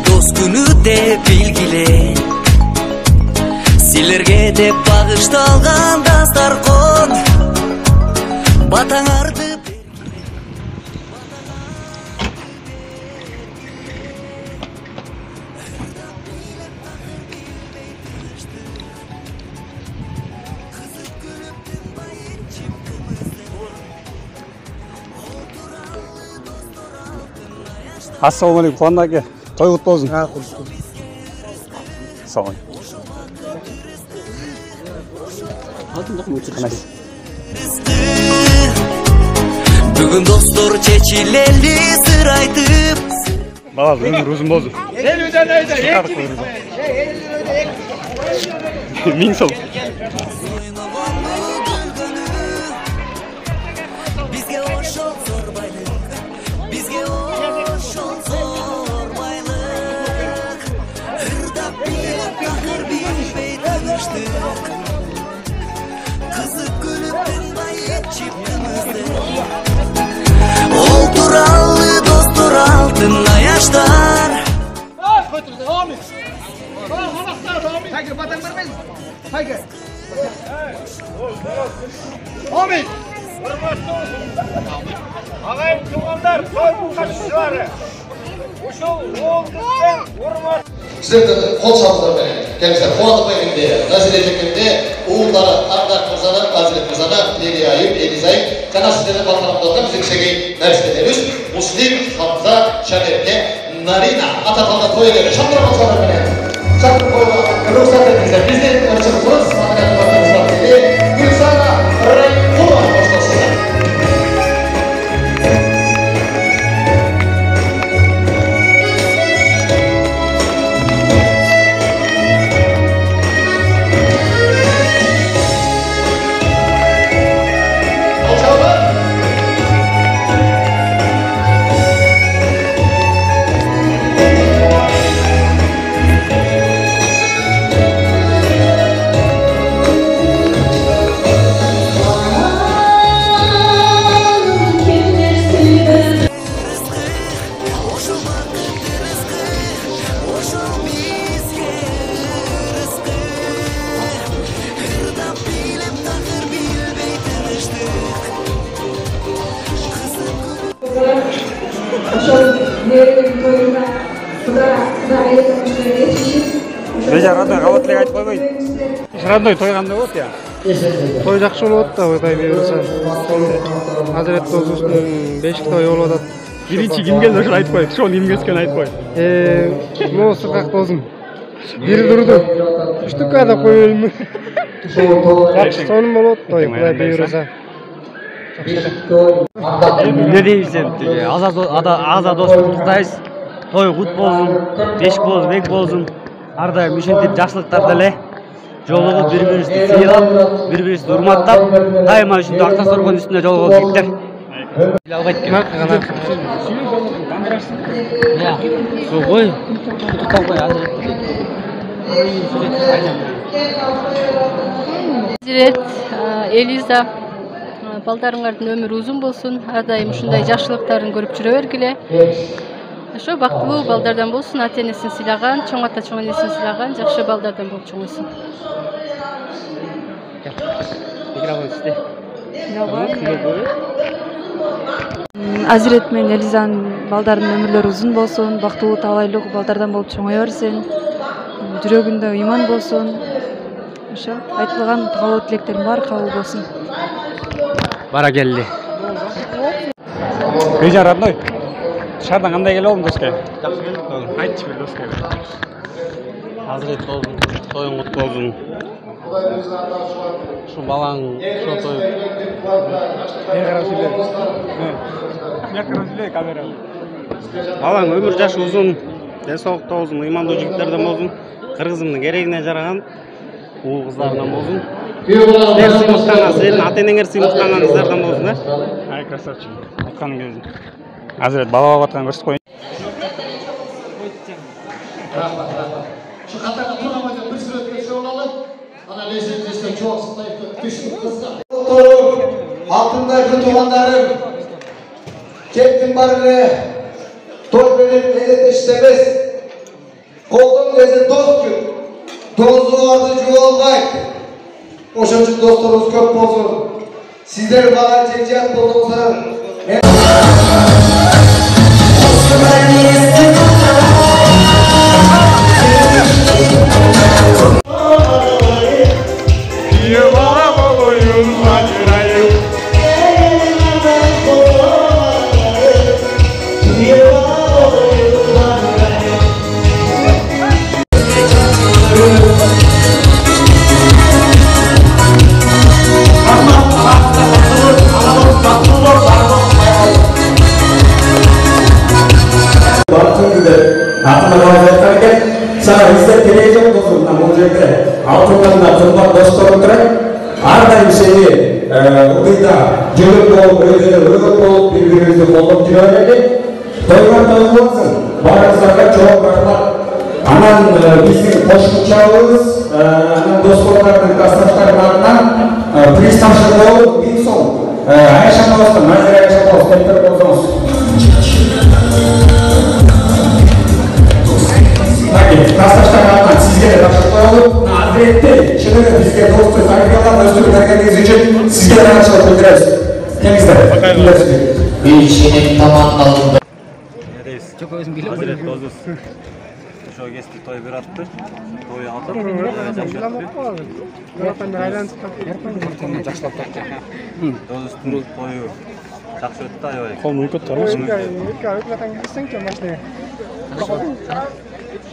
дос күнү деп билгиле. Силерге деп багышталган дастаркон батаңарды. Assalamualaikum Қуан аке. Той құт болсын. Сау. Бүгін достор чечилели сыр айтып. Бала өмір uzun болсын. Миң сол. Бизге ошол зор байлык, бизге ошол зор байлык. Ырдап билеп такыр билбей тыныштык. Кызык күлүп тынбай чиптимизде. Ол туралы достор алтын аяштар. Hayır, batang vermeyiz. Hayır. Amin. Ağayım tuğanlar, soyun kaçışları. Uşul, oğuldıktan vurmaz. Sizlerden kol çaldılar beni. Gençler, Fuat'ın evinde, Nazile Cekim'de, Uğulları, Ardak Mırza'nın, Nazilet Mırza'nın, Leliyayım, Elizayım, Kana sizlerden bakmalarımda bizim şeyi neresideneriz. Muslim, Hamza, Şanerke, Narina, Atakal'da toya göre. Şamdıra bakmalar beni. Şamdıra koyma, ruhsat edinizler. Bizden ölçümüzün, sanatlarımız var dedi. Gülsana, Raykul'a başlasınlar. Бежар родной қабатлық айтып қоймайды. Родной той қандай болады я? Той жақсы болады да, ойбай берсең. Азырет тозусын 5 той болады. Бірінші кім келді ошо айтып қойық. Шоны кім келскен айтып қойық. Мынау сырқақ досым. Бері тұрды. Үштікке да қойылмы. Жақсы соным болады той, құдай берсең. Ne deysen, aza dostum tuttayız. Toy kut bolsun, beşik bolsun, bek bolsun. Ardayım üşentip жақсылықтарды эле. Жолугуп бири-бирибизди сыйлап, бири-бирибизди урматтап, дайыма ушундай акча соргон үстүнө жол болуп жигиттер. Ой, туттап кой азыр. Азирет, Элиза, балдарыңардын өмүрү узун болсун, ар дайым ушундай жакшылыктарын көрүп жүрө бергиле. Ошо бактылуу балдардан болсун, ата-энесин сыйлаган, чоң ата чоң энесин сыйлаган жакшы балдардан болуп чоңойсун. Азирет менен Элизанын балдарынын өмүрлөрү узун болсун, бактылуу талайлуу балдардан болуп чоңое берсин. Жүрөгүндө ыйман болсун. Ошо айтылган каалоо тилектерим баары кабыл болсун. Бара келди. Бежар родной. Шардан қандай келіп олдың доске? Жақсы келдік болдың. Айтшы бір доске. Азырет болдың, тойың құт болдың. Шу балаң, шу той. Не қарап сөйлер? Не қарап сөйлер камера? Балаң өмір жашы ұзын, денсаулықта болсын, ыймандуу жигиттерден болсын. Кыргызымдын керегине жараган уул кыздарынан болсын. Силер сыймыктанган, силердин ата-энеңер сыймыктанганыңыздардан болсын, да? Ай, красавчик. Атканың келдin. Азырет бала батқан көрсетіп қойын. Şu kataka turamaca bir süre geçiyor olalım. Ana lezzetlisine çok sıklayıp düşün kızlar. Doktorum, altındaki tuğanlarım, kettin barını, toy verip eylete istemez. Koldan özü dost gün. Dostu vardı çoğalmaydı. Oşun için dostlarımız köp olsun. Sizler bana çekecek bulunsa. Sana bizde televizyon bozulduğundan olacakta altından kılmak dostlarım kırak ardayım seni uyda cülük olup öğüt olup birbirimizi kolluk diyorlardı doyman olmasın barınızlarga çok rahmat anan bizim koşukçağımız anan dostlarımın kasnaşlarından pristaşlık olup bir son yaşam olsun nazire yaşam olsun tekrar bozulsun Kasnaşlardan sizge de başlıklar olup adrette şimdi bizge dostu saygılarla özgür verdiğiniz için sizge de açılıp bildiririz. Temizler. Bir işinin tamamlandı. Neredeyiz? Çok özüm geliyor. Hazret bozuz. Şu kesti toy bir attı. Toyu atıp. Dozustun toyu. Жақсы өтті ай. Қолын үлкет тұрмыз.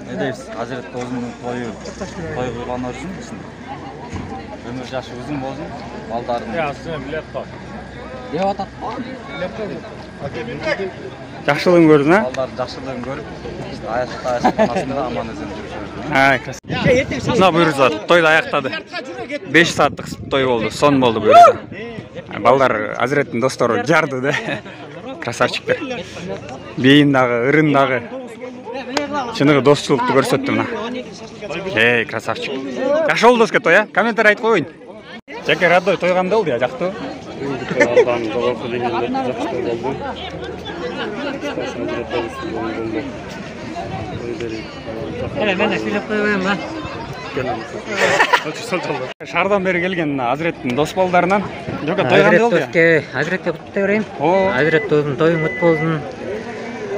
Ne deysiz? Hazret Dozun'un toyu kuyğanlar üçün için. Ömür yaşı uzun bozun. Baldarın. Ya, sizin bilet var. Ne atat? Жақшылығын көрдің, ha? Балдар жақшылығын көріп, аяшықта қанасында аман өзен жүріші. Мына бұйырса тойды аяқтады. 5 сааттық той болды, сон болды бұйырса. Балдар Азіреттің достары жарды да. Красавчиктер. Бейін дағы, ырын дағы. Шынығы достылықты көрсетті мына. Красавчик. Жақшы болды өске той, а? Комментар айтып қойын. Жеке радой тойғамды олды, я жақты? Алдан жоғалқы дегенде жақсы той болды. Шардан бері келген Азіреттің дос балдарынан жоға тойғамды олды, я? Азіретке құтты көрейін. Азірет тойдың тойың ұт болдың.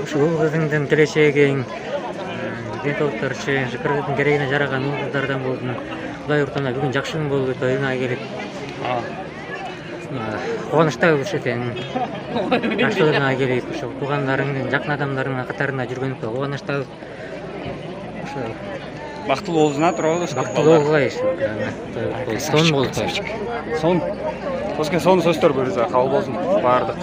Ұл қызыңдың келешегің. Денсаулықтар үшін шүкірліктің керегіне жараған ұл қыздардан болдың. Құдай ұртана бүгін жақшың болды тойыңа келіп. Қуанышта өшетен. Жақшылығына келіп, туғандарыңның, жақын адамдарының қатарында жүргеніп қуанышта. Бақтылы олзына тұрады. Бақтылы олғай. Сон болды. Сон. Оске сон сөстер көрізі. Қабыл болсын. Бардық.